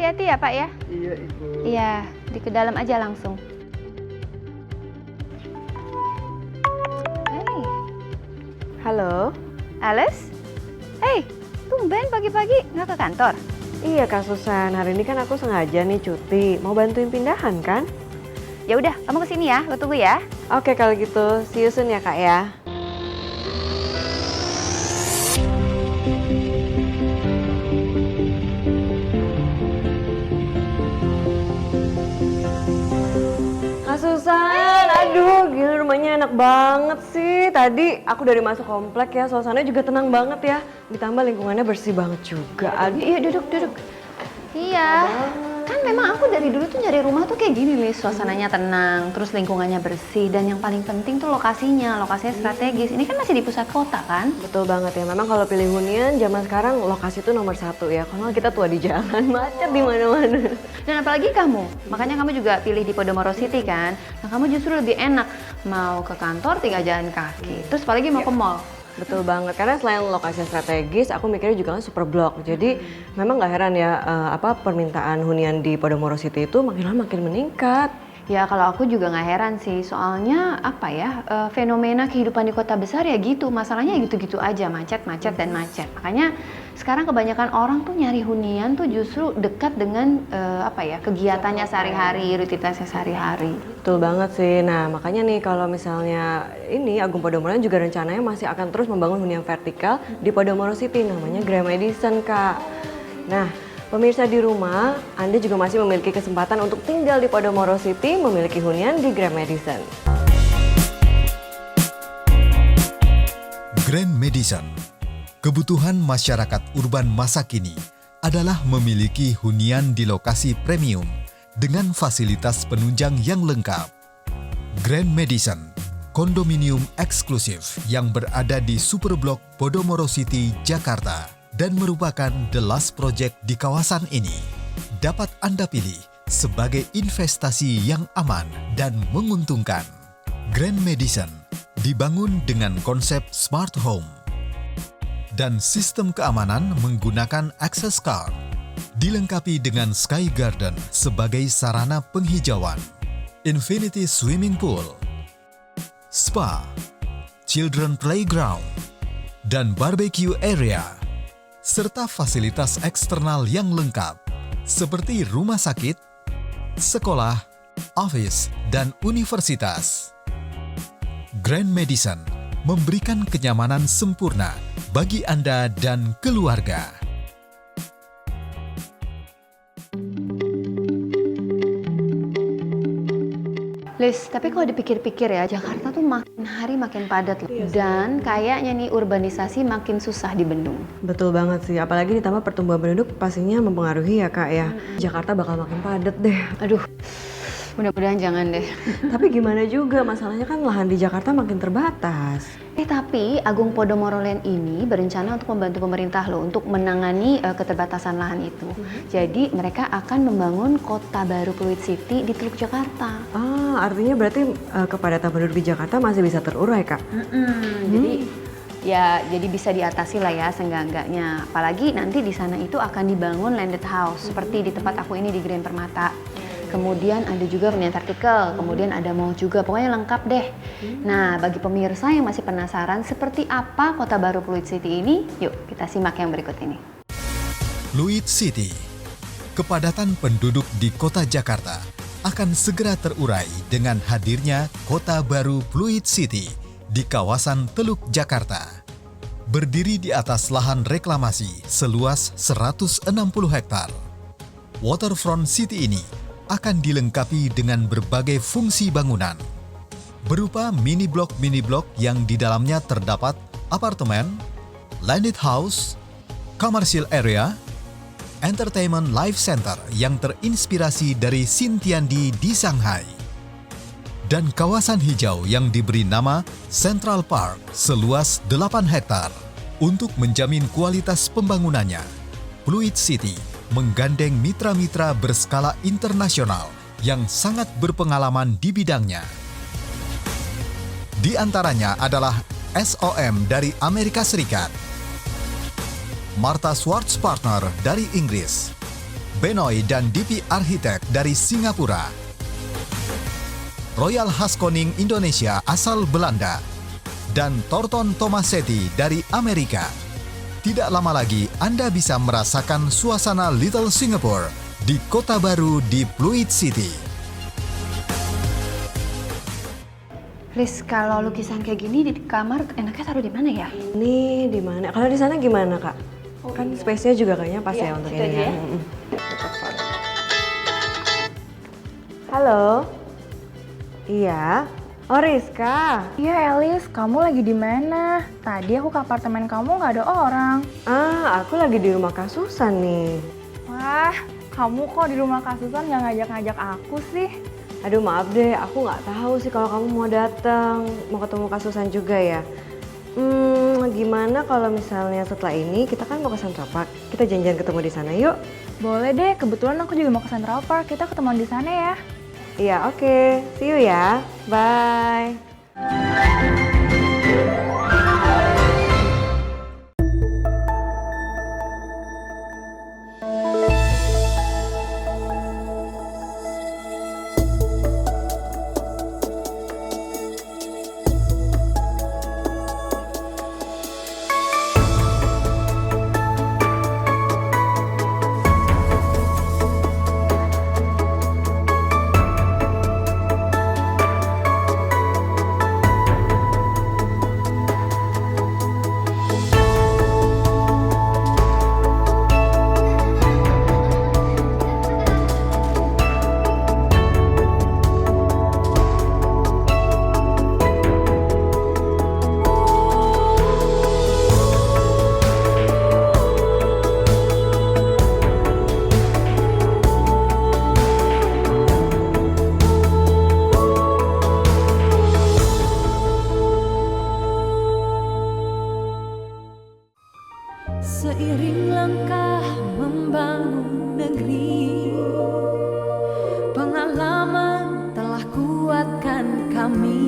hati-hati ya Pak ya. Iya, Ibu. Iya, di ke dalam aja langsung. Hey. Halo? Alice? Hey, tumben pagi-pagi nggak ke kantor? Iya Kak Susan, hari ini kan aku sengaja nih cuti, mau bantuin pindahan kan? Ya udah, kamu kesini ya, gue tunggu ya. Oke kalau gitu, see you soon ya Kak ya. Kak Susan, aduh gila rumahnya enak banget sih. Tadi aku dari masuk komplek ya, suasananya juga tenang banget ya. Ditambah lingkungannya bersih banget juga. Iya, duduk. Iya, kan memang aku dari dulu tuh nyari rumah tuh kayak gini, Lis. Suasananya tenang, terus lingkungannya bersih, dan yang paling penting tuh lokasinya strategis. Ini kan masih di pusat kota kan? Betul banget ya, memang kalau pilih hunian zaman sekarang lokasi itu nomor satu ya. Kalau nggak kita tua di jalan, macet di mana-mana. Dan apalagi kamu, makanya kamu juga pilih di Podomoro City kan? Nah kamu justru lebih enak, mau ke kantor tinggal jalan kaki, terus apalagi mau ke mall. Betul banget, karena selain lokasi strategis, aku mikirnya juga kan super blok. Jadi memang nggak heran ya, permintaan hunian di Podomoro City itu makin lama makin meningkat. Ya kalau aku juga nggak heran sih, soalnya fenomena kehidupan di kota besar ya gitu, masalahnya gitu-gitu aja, macet. Makanya sekarang kebanyakan orang tuh nyari hunian tuh justru dekat dengan kegiatannya sehari-hari, rutinitasnya sehari-hari. Betul banget sih, nah makanya nih kalau misalnya ini Agung Podomoro juga rencananya masih akan terus membangun hunian vertikal di Podomoro City, namanya Grand Madison Kak. Nah, pemirsa di rumah, Anda juga masih memiliki kesempatan untuk tinggal di Podomoro City memiliki hunian di Grand Madison. Grand Madison. Kebutuhan masyarakat urban masa kini adalah memiliki hunian di lokasi premium dengan fasilitas penunjang yang lengkap. Grand Madison, kondominium eksklusif yang berada di Superblok Podomoro City, Jakarta, dan merupakan the last project di kawasan ini, dapat Anda pilih sebagai investasi yang aman dan menguntungkan. Grand Madison dibangun dengan konsep smart home dan sistem keamanan menggunakan access card, dilengkapi dengan Sky Garden sebagai sarana penghijauan, infinity swimming pool, spa, children playground, dan barbecue area, serta fasilitas eksternal yang lengkap seperti rumah sakit, sekolah, office, dan universitas. Grand Madison memberikan kenyamanan sempurna bagi Anda dan keluarga. Liz, tapi kalau dipikir-pikir ya, Jakarta tuh makin hari makin padat loh. Dan kayaknya nih urbanisasi makin susah dibendung. Betul banget sih, apalagi ditambah pertumbuhan penduduk pastinya mempengaruhi ya Kak ya. Jakarta bakal makin padat deh. Aduh, mudah-mudahan jangan deh. Tapi gimana juga, masalahnya kan lahan di Jakarta makin terbatas. Tapi Agung Podomoro Land ini berencana untuk membantu pemerintah loh untuk menangani keterbatasan lahan itu. Jadi mereka akan membangun kota baru Pluit City di Teluk Jakarta. Artinya berarti kepadatan penduduk di Jakarta masih bisa terurai Kak? Jadi bisa diatasi lah ya seenggak-enggaknya. Apalagi nanti di sana itu akan dibangun landed house seperti di tempat aku ini di Grand Permata. Kemudian ada juga hunian vertikal, kemudian ada mall juga, pokoknya lengkap deh. Nah, bagi pemirsa yang masih penasaran seperti apa kota baru Pluit City ini, yuk kita simak yang berikut ini. Pluit City. Kepadatan penduduk di kota Jakarta akan segera terurai dengan hadirnya kota baru Pluit City di kawasan Teluk Jakarta. Berdiri di atas lahan reklamasi seluas 160 hektar. Waterfront City ini akan dilengkapi dengan berbagai fungsi bangunan, berupa mini blok yang di dalamnya terdapat apartemen, landed house, commercial area, entertainment life center yang terinspirasi dari Xintiandi di Shanghai, dan kawasan hijau yang diberi nama Central Park seluas 8 hektar. Untuk menjamin kualitas pembangunannya, Pluit City menggandeng mitra-mitra berskala internasional yang sangat berpengalaman di bidangnya. Di antaranya adalah SOM dari Amerika Serikat, Martha Schwartz Partner dari Inggris, Benoy dan DP Architect dari Singapura. Royal Haskoning Indonesia asal Belanda. Dan Thornton Tomasetti dari Amerika. Tidak lama lagi Anda bisa merasakan suasana Little Singapore di kota baru di Pluit City. Please, kalau lukisan kayak gini di kamar enaknya taruh di mana ya? Ini di mana? Kalau di sana gimana, Kak? Kan space-nya juga kayaknya pas ya untuk ini ya. Halo. Iya. Oh, Rizka. Iya Elis, kamu lagi di mana? Tadi aku ke apartemen kamu nggak ada orang. Aku lagi di rumah Kak Susan nih. Wah, kamu kok di rumah Kak Susan nggak ngajak-ngajak aku sih? Aduh maaf deh, aku nggak tahu sih kalau kamu mau datang, mau ketemu Kak Susan juga ya. Gimana kalau misalnya setelah ini kita kan mau ke Central Park, kita janjian ketemu di sana yuk. Boleh deh, kebetulan aku juga mau ke Central Park, kita ketemuan di sana ya. Iya oke, see you ya, bye. Seiring langkah membangun negeri, pengalaman telah kuatkan kami,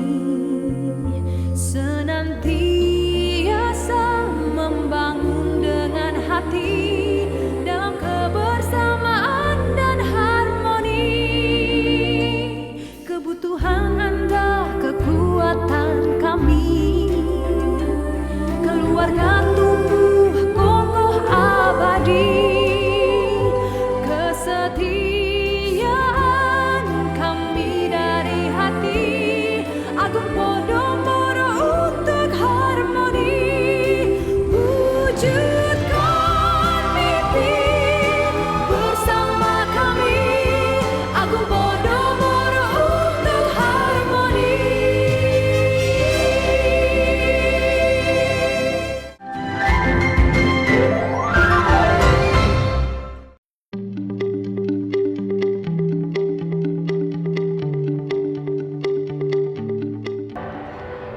senantiasa membangun dengan hati dalam kebersamaan dan harmoni. Kebutuhan Anda, kekuatan kami, keluarga tumbuh abadi, kesetiaan kami dari hati, Agung Podomoro untuk harmoni, wujudkan mimpi bersama kami, Agung Podomoro untuk harmoni.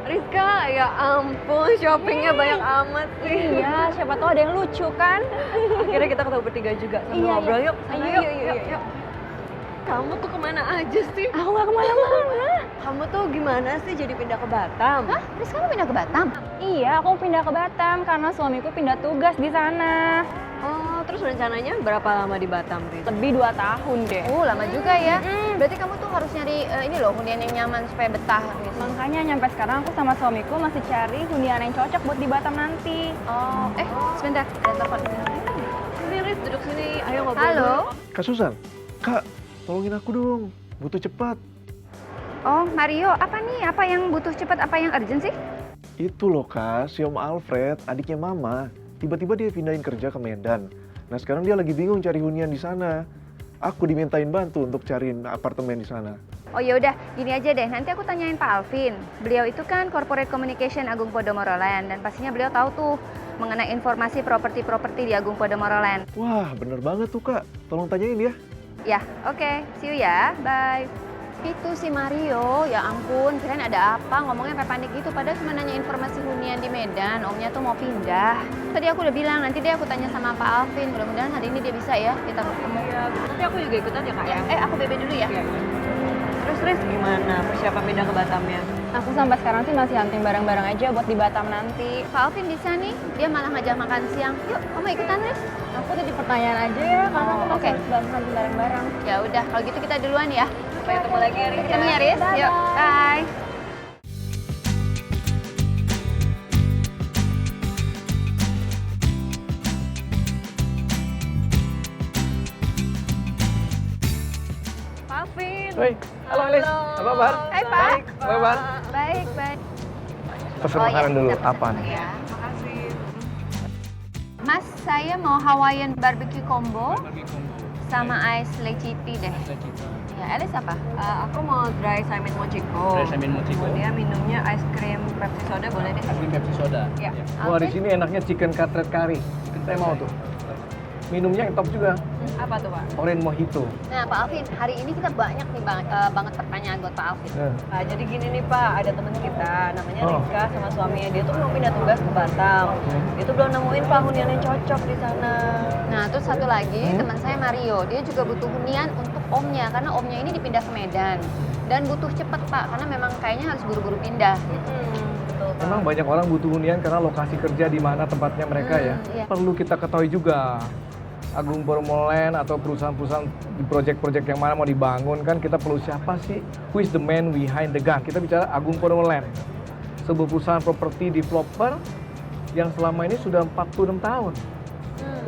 Rizka, ya ampun shoppingnya banyak amat sih. Iya, siapa tahu ada yang lucu kan? Akhirnya kita ketemu bertiga juga sambil Iya, ngobrol iya. yuk. Sana yuk. Kamu tuh kemana aja sih? Aku nggak kemana-mana. Kamu tuh gimana sih jadi pindah ke Batam? Hah? Terus kamu pindah ke Batam? Iya, aku pindah ke Batam karena suamiku pindah tugas di sana. Oh, terus rencananya berapa lama di Batam, Riz? Lebih 2 tahun deh. Lama juga ya. Berarti kamu tuh harus nyari ini loh, hunian yang nyaman supaya betah gitu. Makanya nyampe sekarang aku sama suamiku masih cari hunian yang cocok buat di Batam nanti. Oh, sebentar, ada telepon. Sini Riz, duduk sini. Ayo ngobrol. Halo. Kak Susan, Kak, tolongin aku dong. Butuh cepat. Oh, Mario, apa nih? Apa yang butuh cepat, apa yang urgent sih? Itu loh Kak, si Om Alfred, adiknya Mama. Tiba-tiba dia pindahin kerja ke Medan. Nah sekarang dia lagi bingung cari hunian di sana. Aku dimintain bantu untuk cariin apartemen di sana. Oh ya udah, gini aja deh. Nanti aku tanyain Pak Alvin. Beliau itu kan Corporate Communication Agung Podomoro Land dan pastinya beliau tahu tuh mengenai informasi properti-properti di Agung Podomoro Land. Wah, bener banget tuh Kak. Tolong tanyain ya. Ya, oke. See you ya. Bye. Itu si Mario, ya ampun, kirain ada apa, ngomongnya kayak panik gitu, padahal cuma nanya informasi hunian di Medan, omnya tuh mau pindah. Tadi aku udah bilang, nanti deh aku tanya sama Pak Alvin, mudah-mudahan hari ini dia bisa ya, kita ketemu. Iya, nanti aku juga ikutan ya Kak ya? Aku BB dulu ya. Iya. Terus gimana persiapan pindah ke Batamnya? Aku sampai sekarang sih masih hunting barang-barang aja buat di Batam nanti. Pak Alvin bisa nih, dia malah ngajak makan siang. Yuk, kamu ikutan, Riz? Aku tadi pertanyaan aja ya, karena aku Oh, masih oke. harus hunting barang-barang. Ya udah, kalau gitu kita duluan ya. Sampai ketemu lagi ya, Riz. Ketemu ya, Riz. Yuk, bye. Pak Alvin. Halo Elis, apa kabar? Hai, Pak. Baik, apa kabar? Baik, baik. Pesen Oh, iya, makanan dulu, kita pesen apa dulu nih? ya. Makasih. Mas, saya mau Hawaiian barbecue combo sama ice lechiti deh. Ya, Elis apa? Aku mau dry salmon mochiko. Dry salmon mochiko. Kemudian minumnya es krim Pepsi soda boleh deh. Es krim Pepsi soda. Ya. Wah di sini enaknya chicken cutlet curry. Saya mau tuh. Minumnya yang top juga, Apa tuh, Pak? orange mojito. Nah, Pak Alvin, hari ini kita banyak nih banget pertanyaan buat Pak Alvin. Nah, Nah, jadi gini nih Pak, ada temen kita namanya Oh. Rizka sama suaminya dia tuh mau pindah tugas ke Batam. Itu belum nemuin Pak hunian yang cocok di sana. Nah, terus satu lagi, teman saya Mario, dia juga butuh hunian untuk omnya, karena omnya ini dipindah ke Medan. Dan butuh cepet, Pak, karena memang kayaknya harus buru-buru pindah. Betul Pak. memang banyak orang butuh hunian karena lokasi kerja di mana tempatnya mereka ya. Iya. Perlu kita ketahui juga, Agung Podomoro Land atau perusahaan-perusahaan di proyek-proyek yang mana mau dibangun kan kita perlu siapa sih? Who is the man behind the gun? Kita bicara Agung Podomoro Land, sebuah perusahaan properti developer yang selama ini sudah 46 tahun.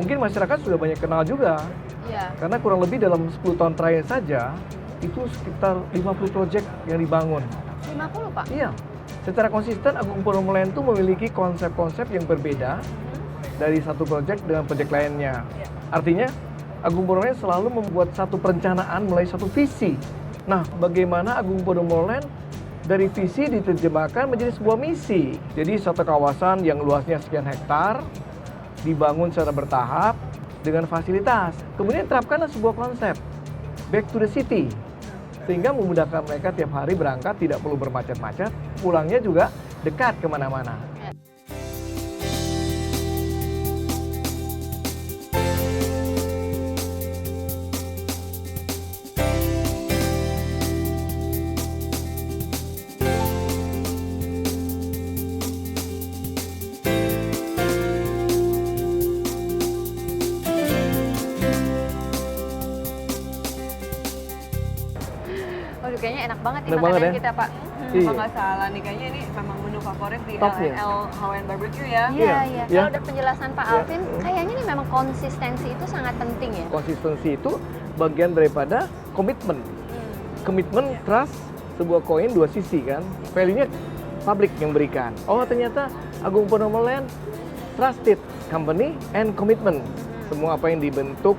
Mungkin masyarakat sudah banyak kenal juga, Iya. karena kurang lebih dalam 10 tahun terakhir saja itu sekitar 50 proyek yang dibangun. 50, Pak. Iya, secara konsisten Agung Podomoro Land itu memiliki konsep-konsep yang berbeda dari satu proyek dengan proyek lainnya. Artinya Agung Podomoro Land selalu membuat satu perencanaan mulai satu visi. Nah, bagaimana Agung Podomoro Land dari visi diterjemahkan menjadi sebuah misi. Jadi satu kawasan yang luasnya sekian hektar dibangun secara bertahap dengan fasilitas. Kemudian terapkanlah sebuah konsep back to the city. Sehingga memudahkan mereka tiap hari berangkat, tidak perlu bermacet-macet, pulangnya juga dekat kemana-mana. Waduh, kayaknya enak banget nih Enak banget makanan ya? kita, Pak. Iya. Kalau nggak salah nih, kayaknya ini memang menu favorit di Top ya? LL Hawaiian Barbecue ya. Iya, Iya, iya. iya. Kalau dari penjelasan Pak Iya. Alvin, kayaknya nih memang konsistensi itu sangat penting ya. Konsistensi itu bagian daripada komitmen. Komitmen, trust, sebuah koin dua sisi kan. Value-nya publik yang berikan. Oh ternyata Agung Podomoro Land trusted company and commitment. Semua apa yang dibentuk,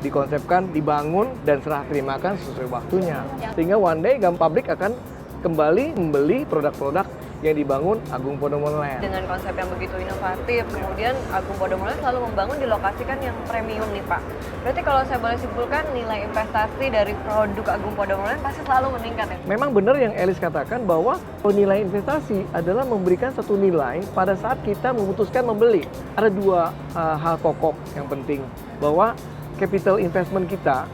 dikonsepkan, dibangun, dan serah terimakan sesuai waktunya. Sehingga one day Gam Public akan kembali membeli produk-produk yang dibangun Agung Podomoro Land. Dengan konsep yang begitu inovatif, kemudian Agung Podomoro Land selalu membangun di lokasi kan yang premium nih Pak. Berarti kalau saya boleh simpulkan, nilai investasi dari produk Agung Podomoro Land pasti selalu meningkat ya? Memang benar yang Elis katakan bahwa nilai investasi adalah memberikan satu nilai pada saat kita memutuskan membeli. Ada dua hal pokok yang penting, bahwa capital investment kita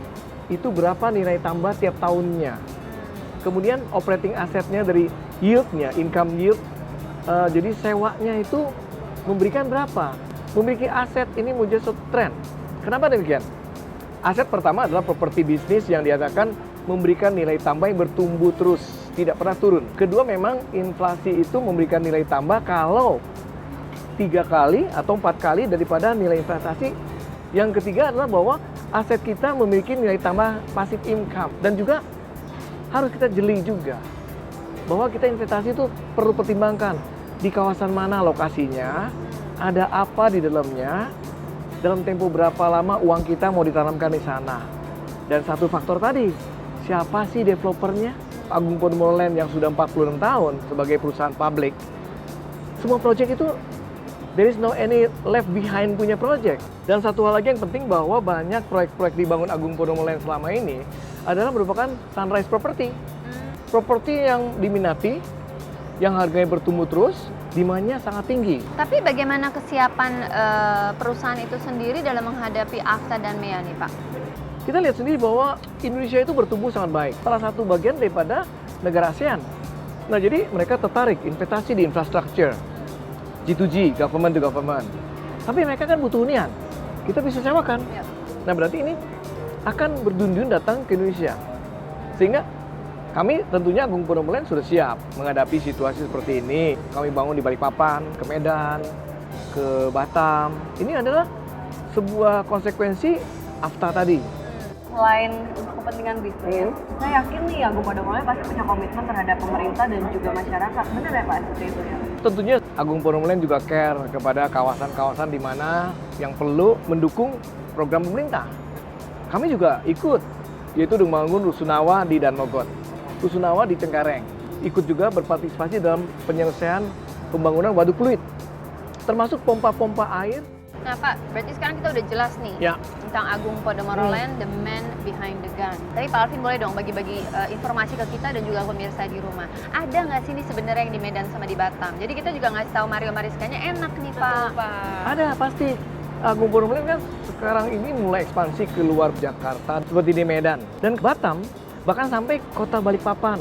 itu berapa nilai tambah tiap tahunnya. Kemudian operating asetnya dari yield-nya, income yield, jadi sewanya itu memberikan berapa. Memiliki aset ini menjadi suatu tren. Kenapa demikian? Aset pertama adalah properti bisnis yang diadakan memberikan nilai tambah yang bertumbuh terus, tidak pernah turun. Kedua, memang inflasi itu memberikan nilai tambah kalau 3 kali atau 4 kali daripada nilai investasi. Yang ketiga adalah bahwa aset kita memiliki nilai tambah passive income. Dan juga harus kita jeli juga bahwa kita investasi itu perlu pertimbangkan di kawasan mana lokasinya, ada apa di dalamnya, dalam tempo berapa lama uang kita mau ditanamkan di sana. Dan satu faktor tadi, siapa sih developernya? Agung Podomoro Land yang sudah 46 tahun sebagai perusahaan publik. Semua proyek itu there is no any left behind punya proyek. Dan satu hal lagi yang penting bahwa banyak proyek-proyek dibangun Agung Podomoro Land selama ini adalah merupakan sunrise property. Properti yang diminati, yang harganya bertumbuh terus, demand-nya sangat tinggi. Tapi bagaimana kesiapan perusahaan itu sendiri dalam menghadapi AFTA dan MEA nih, Pak? Kita lihat sendiri bahwa Indonesia itu bertumbuh sangat baik. Salah satu bagian daripada negara ASEAN Nah, jadi mereka tertarik investasi di infrastruktur. G2G, government to government. Tapi mereka kan butuh hunian. Kita bisa sewakan. Nah, berarti ini akan berduyun-duyun datang ke Indonesia. Sehingga kami tentunya Agung Podomoro Land sudah siap menghadapi situasi seperti ini. Kami bangun di Balikpapan, ke Medan, ke Batam. Ini adalah sebuah konsekuensi AFTA tadi. Selain untuk kepentingan bisnis, saya yakin nih Agung Podomoro Land pasti punya komitmen terhadap pemerintah dan juga masyarakat. Benar ya Pak seperti itu ya? Tentunya Agung Podomoro Land juga care kepada kawasan-kawasan di mana yang perlu mendukung program pemerintah. Kami juga ikut, yaitu membangun Rusunawa di Danmogot, Rusunawa di Cengkareng. Ikut juga berpartisipasi dalam penyelesaian pembangunan waduk fluid, termasuk pompa-pompa air. Nah Pak, berarti sekarang kita udah jelas nih Ya. tentang Agung Podomoro Land, the man behind the gun. Tadi Pak Alvin boleh dong bagi-bagi informasi ke kita dan juga pemirsa di rumah. Ada nggak sih nih sebenarnya yang di Medan sama di Batam? Jadi kita juga ngasih tahu Mario Mariskanya enak nih Pak. Ada pasti. Agung Podomoro Land kan sekarang ini mulai ekspansi ke luar Jakarta seperti di Medan dan Batam, bahkan sampai kota Balikpapan.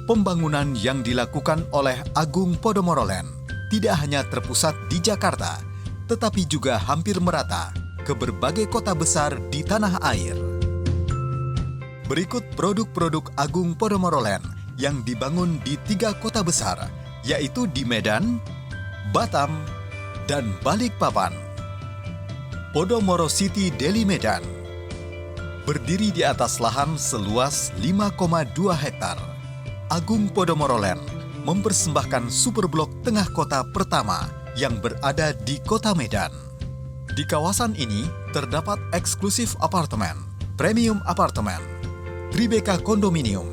Pembangunan yang dilakukan oleh Agung Podomoro Land tidak hanya terpusat di Jakarta, tetapi juga hampir merata ke berbagai kota besar di tanah air. Berikut produk-produk Agung Podomoro Land yang dibangun di 3 kota besar, yaitu di Medan, Batam, dan Balikpapan. Podomoro City Deli Medan berdiri di atas lahan seluas 5,2 hektar. Agung Podomoro Land mempersembahkan superblok tengah kota pertama yang berada di kota Medan. Di kawasan ini terdapat eksklusif apartemen, premium apartemen, Tribeka Kondominium,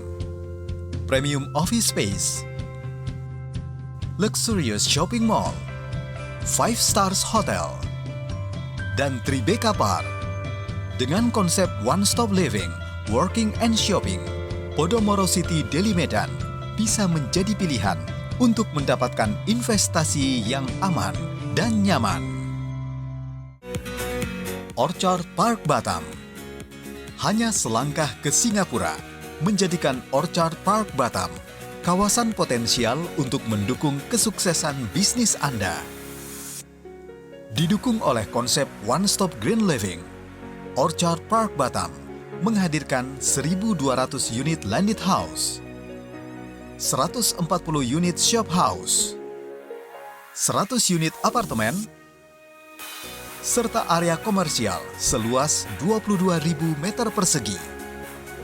premium office space, luxurious shopping mall, 5 stars hotel, dan Tribeka Park. Dengan konsep one-stop living, working and shopping, Podomoro City Deli Medan bisa menjadi pilihan untuk mendapatkan investasi yang aman dan nyaman. Orchard Park Batam hanya selangkah ke Singapura, menjadikan Orchard Park Batam kawasan potensial untuk mendukung kesuksesan bisnis Anda. Didukung oleh konsep one-stop green living, Orchard Park Batam menghadirkan 1.200 unit landed house, 140 unit shop house, 100 unit apartemen, serta area komersial seluas 22.000 meter persegi.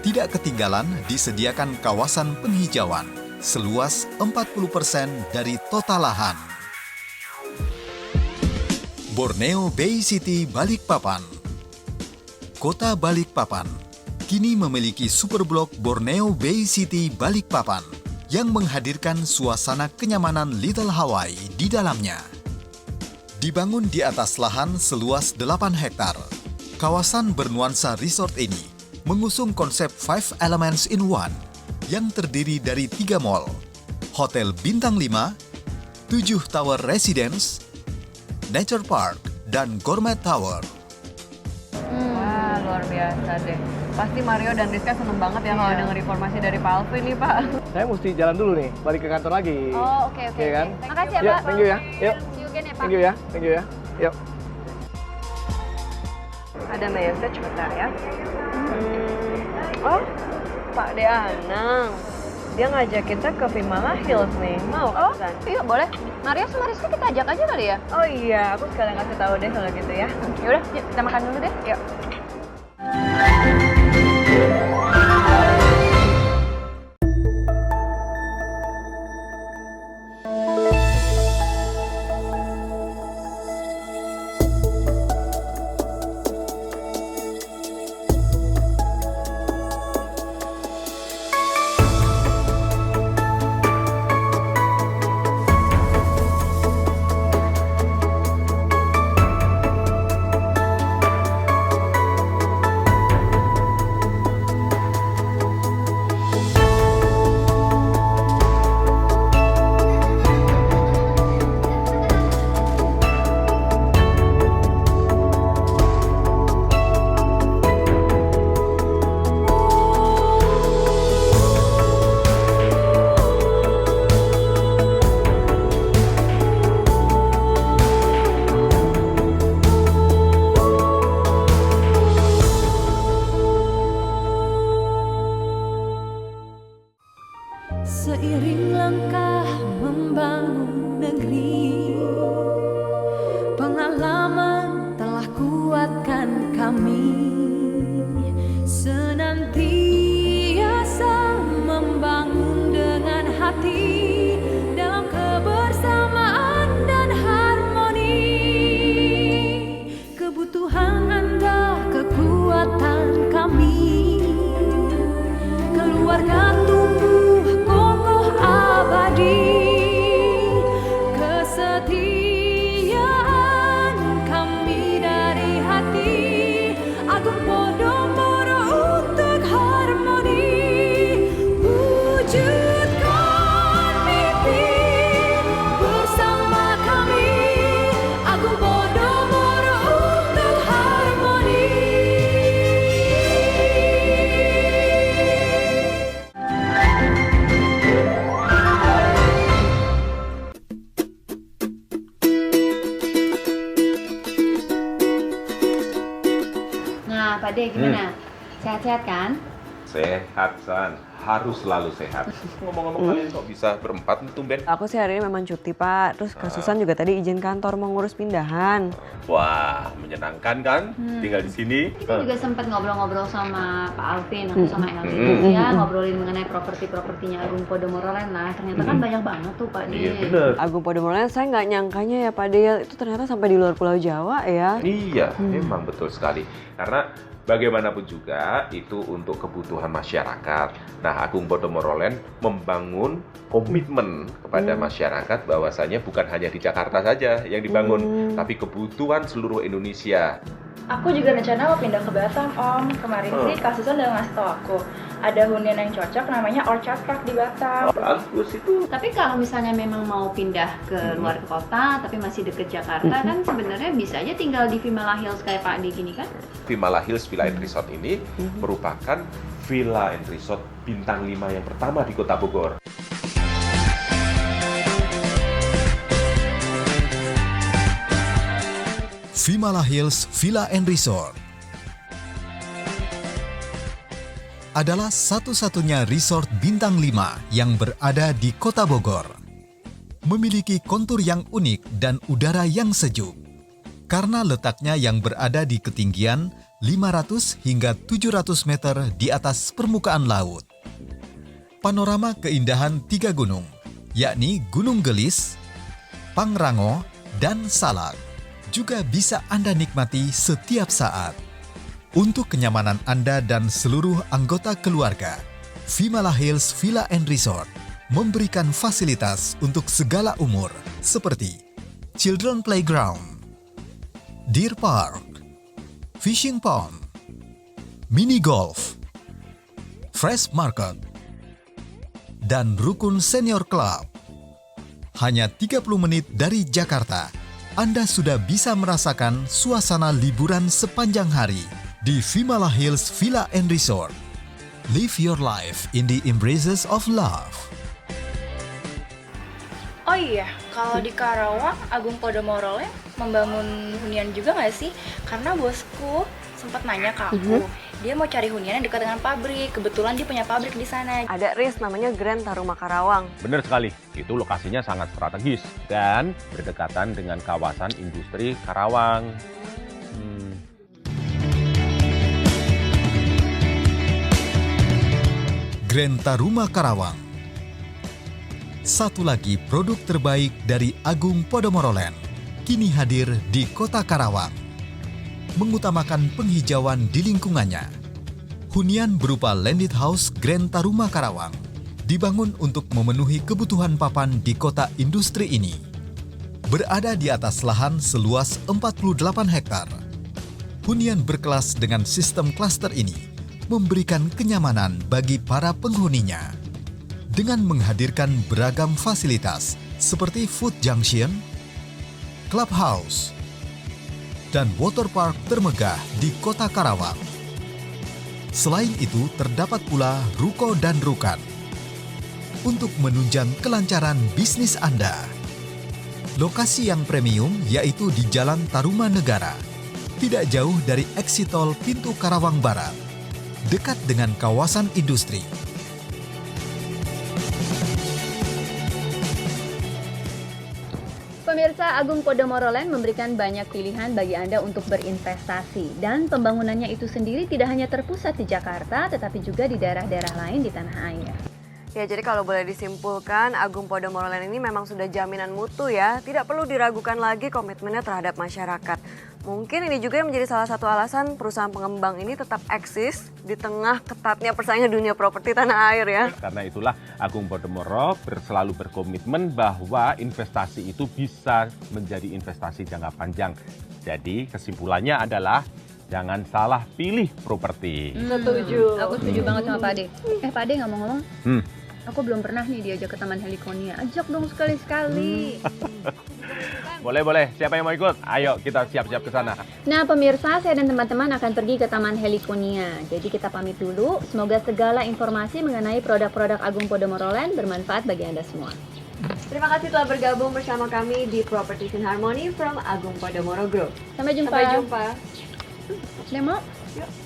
Tidak ketinggalan disediakan kawasan penghijauan seluas 40% dari total lahan. Borneo Bay City Balikpapan. Kota Balikpapan kini memiliki superblok Borneo Bay City Balikpapan yang menghadirkan suasana kenyamanan Little Hawaii di dalamnya. Dibangun di atas lahan seluas 8 hektar, kawasan bernuansa resort ini mengusung konsep 5 elements in one yang terdiri dari 3 mall, hotel bintang 5, 7 tower residence, nature park, dan gourmet tower. Wah, luar biasa deh. Pasti Mario dan Rizka seneng banget ya kalau denger informasi dari Pak Alvin nih Pak. Saya mesti jalan dulu nih, balik ke kantor lagi. Oh oke. Iya kan? Makasih ya Ya, Pak. thank you ya. Yuk. See you again ya Pak. Thank you ya. Thank you ya. Yuk. Ada message bentar ya. Oh, Pak De Anang. Dia ngajak kita ke Vimala Hills nih. Mau kan? Iya boleh. Mario sama Rizky kita ajak aja kali ya. Oh iya, aku sekalian kasih tahu deh kalau gitu ya. Yaudah, yuk kita makan dulu deh. Yuk. Seiring langkah membangun negeri, pengalaman telah kuatkan kami senantiasa membangun dengan hati dalam kebersamaan dan harmoni. Kebutuhan Anda, kekuatan kami, keluarga tumbuh kokoh abadi. Kesetiaan kami dari hati, Agung Podomoro untuk harmoni. Wujudkan mimpi bersama kami, Agung Podomoro untuk harmoni. Nah, Pak De gimana? Sehat-sehat kan? Sehat, San. Harus selalu sehat. Ngomong-ngomong kalian kok bisa berempat nih tumben? Aku sih hari ini memang cuti, Pak. Terus Kak Susan juga tadi izin kantor mau ngurus pindahan. Wah, menyenangkan kan? Tinggal di sini. Kita juga sempat ngobrol-ngobrol sama Pak Alvin, aku sama Elvin. Ya, ngobrolin mengenai properti-propertinya Agung Podomoro Land lah. Ternyata kan banyak banget tuh, Pak De. Iya, bener. Agung Podomoro Land, saya nggak nyangkanya ya Pak Del, itu ternyata sampai di luar Pulau Jawa ya. Iya, memang betul sekali. Karena bagaimanapun juga itu untuk kebutuhan masyarakat. Nah, Agung Podomoro Land membangun komitmen kepada masyarakat bahwasanya bukan hanya di Jakarta saja yang dibangun, tapi kebutuhan seluruh Indonesia. Aku juga rencana mau pindah ke Batam, Om. Kemarin sih Kak Susan udah ngasih tau aku. Ada hunian yang cocok namanya Orchard Park di Batam. Bagus itu. Tapi kalau misalnya memang mau pindah ke luar kota, tapi masih deket Jakarta, kan sebenarnya bisa aja tinggal di Vimala Hills kayak Pak Adi gini kan? Vimala Hills Villa and Resort ini merupakan Villa and Resort bintang 5 yang pertama di Kota Bogor. Vimala Hills Villa and Resort adalah satu-satunya resort bintang 5 yang berada di Kota Bogor. Memiliki kontur yang unik dan udara yang sejuk. Karena letaknya yang berada di ketinggian 500 hingga 700 meter di atas permukaan laut. Panorama keindahan 3 gunung, yakni Gunung Gelis, Pangrango, dan Salak, juga bisa Anda nikmati setiap saat. Untuk kenyamanan Anda dan seluruh anggota keluarga, Vimala Hills Villa and Resort memberikan fasilitas untuk segala umur seperti Children Playground, Deer Park, Fishing Pond, Mini Golf, Fresh Market, dan Rukun Senior Club. Hanya 30 menit dari Jakarta, Anda sudah bisa merasakan suasana liburan sepanjang hari di Vimala Hills Villa and Resort. Live your life in the embraces of love. Oh iya, kalau di Karawang, Agung Podomoro Land membangun hunian juga nggak sih? Karena bosku sempat nanya ke aku, dia mau cari hunian yang dekat dengan pabrik. Kebetulan dia punya pabrik di sana. Ada RIS namanya Grand Taruma Karawang. Benar sekali, itu lokasinya sangat strategis dan berdekatan dengan kawasan industri Karawang. Grand Taruma Karawang. Satu lagi produk terbaik dari Agung Podomoro Land kini hadir di Kota Karawang. Mengutamakan penghijauan di lingkungannya. Hunian berupa landed house Grand Taruma Karawang dibangun untuk memenuhi kebutuhan papan di kota industri ini. Berada di atas lahan seluas 48 hektar. Hunian berkelas dengan sistem klaster ini memberikan kenyamanan bagi para penghuninya. Dengan menghadirkan beragam fasilitas seperti food junction, clubhouse, dan waterpark termegah di Kota Karawang. Selain itu, terdapat pula ruko dan rukan untuk menunjang kelancaran bisnis Anda. Lokasi yang premium yaitu di Jalan Taruma Negara, tidak jauh dari eksit tol pintu Karawang Barat, dekat dengan kawasan industri. pemirsa, Agung Podomoro Land memberikan banyak pilihan bagi Anda untuk berinvestasi. Dan pembangunannya itu sendiri tidak hanya terpusat di Jakarta, tetapi juga di daerah-daerah lain di tanah air. Ya, jadi kalau boleh disimpulkan, Agung Podomoro Land ini memang sudah jaminan mutu ya. Tidak perlu diragukan lagi komitmennya terhadap masyarakat. Mungkin ini juga yang menjadi salah satu alasan perusahaan pengembang ini tetap eksis di tengah ketatnya persaingan dunia properti tanah air ya. Karena itulah Agung Podomoro selalu berkomitmen bahwa investasi itu bisa menjadi investasi jangka panjang. Jadi kesimpulannya adalah jangan salah pilih properti. Setuju. Aku setuju banget sama Pak Ade. Pak Ade ngomong-ngomong, aku belum pernah nih diajak ke Taman Helikonia. Ajak dong sekali-sekali. Boleh. Siapa yang mau ikut? Ayo kita siap-siap ke sana. Nah pemirsa, saya dan teman-teman akan pergi ke Taman Helikonia. Jadi kita pamit dulu. Semoga segala informasi mengenai produk-produk Agung Podomoro Land bermanfaat bagi Anda semua. Terima kasih telah bergabung bersama kami di Properties in Harmony from Agung Podomoro Group. Sampai jumpa. Sampai jumpa. Demo. Yuk.